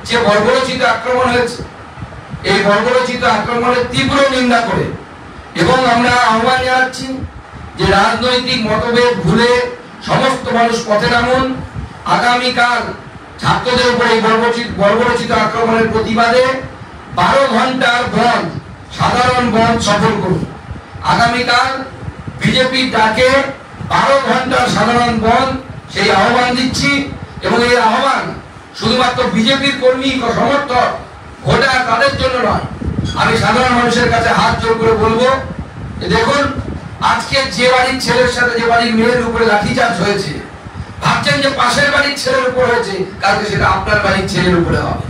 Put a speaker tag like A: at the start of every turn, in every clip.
A: যে বর্বরোচিত আক্রমণ হয়েছে, এই বর্বরোচিত আক্রমণের তীব্র নিন্দা করে এবং আমরা আহ্বান জানাচ্ছি যে রাজনৈতিক মতভেদ ভুলে সমস্ত মানুষ পথে নামুন। আগামীকাল ছাত্রদের উপর এই বর্বরোচিত আক্রমণের প্রতিবাদে 12 ঘন্টার বন্ধ, সাধারণ বন্ধ সফল করুন। আগামীকাল বিজেপির ডাকে 12 ঘন্টার সাধারণ বন্ধ সেই আহ্বান দিচ্ছি এবং এই আহ্বান শুধুমাত্র বিজেপির কর্মী সমর্থক ভোটার তাদের জন্য নয়। আমি সাধারণ মানুষের কাছে হাত জোর করে বলবো যে দেখুন, আজকে যে বাড়ির ছেলের সাথে যে বাড়ির মেয়ের উপরে লাঠিচার্জ হয়েছে, ভাবছেন যে পাশের বাড়ির ছেলের উপর হয়েছে, কালকে সেটা আপনার বাড়ির ছেলের উপরে হবে।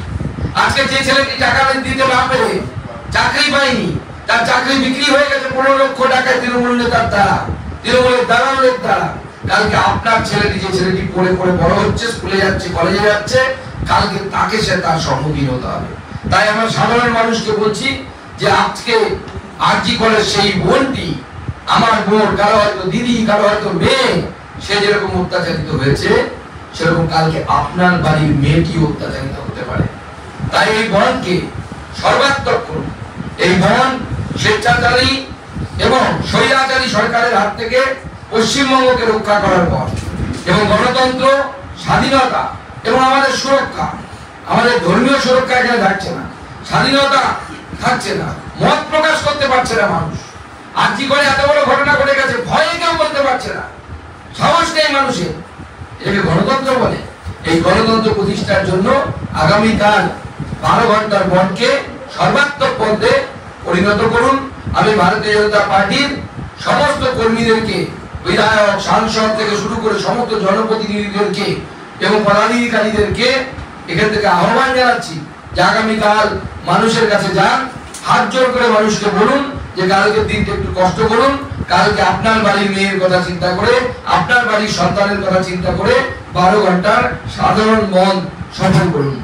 A: আজকে যে ছেলেটি টাকা দিতে না পেরে চাকরি পায়নি, তার চাকরি বিক্রি হয়ে গেছে 15 লক্ষ টাকায় তৃণমূল নেতার দ্বারা, তৃণমূলের দালালের দ্বারা, কালকে আপনার ছেলেটি, যে ছেলেটি পড়ে পড়ে বড় হচ্ছে, স্কুলে যাচ্ছে, কলেজে যাচ্ছে, কালকে তাকে সে তার সম্মুখীন হতে হবে। তাই আমরা সাধারণ মানুষকে বলছি যে আজকে আরজি কলেজ সেই বোনটি, আমার বোন, কারো হয়তো দিদি, কারো হয়তো মেয়ে, সে যেরকম অত্যাচারিত হয়েছে সেরকম কালকে আপনার বাড়ির মেয়েটি অত্যাচারিত হতে পারে। তাই এই বনকে সর্বাত্মক করুন। এই বন স্বেচ্ছাচারী এবং স্বৈরাচারী সরকারের হাত থেকে পশ্চিমবঙ্গকে রক্ষা করার পর এবং গণতন্ত্র, স্বাধীনতা এবং আমাদের সুরক্ষা, আমাদের ধর্মীয় সুরক্ষা এখানে থাকছে না, স্বাধীনতা থাকছে না, মত প্রকাশ করতে পারছে না মানুষ। আজকে করে এত বড় ঘটনা ঘটে গেছে, ভয়ে কেউ বলতে পারছে না, সাহস নেই মানুষের। এটাকে গণতন্ত্র বলে। এই গণতন্ত্র প্রতিষ্ঠার জন্য আগামীকাল 12 ঘন্টার বনকে সর্বাত্মক পথে পরিণত করুন। আমি ভারতীয় জনতা পার্টির সমস্ত কর্মীদেরকে, বিধায়ক, সাংসদ থেকে শুরু করে সমস্ত জনপ্রতিনিধিদেরকে এবং পদাধিকারীদেরকে এখান থেকে আহ্বান জানাচ্ছি যে আগামীকাল মানুষের কাছে যান, হাত জোর করে মানুষকে বলুন যে কালকের দিনটা একটু কষ্ট করুন, কালকে আপনার বাড়ির মেয়ের কথা চিন্তা করে, আপনার বাড়ির সন্তানের কথা চিন্তা করে 12 ঘন্টার সাধারণ বন্ধ সফল করুন।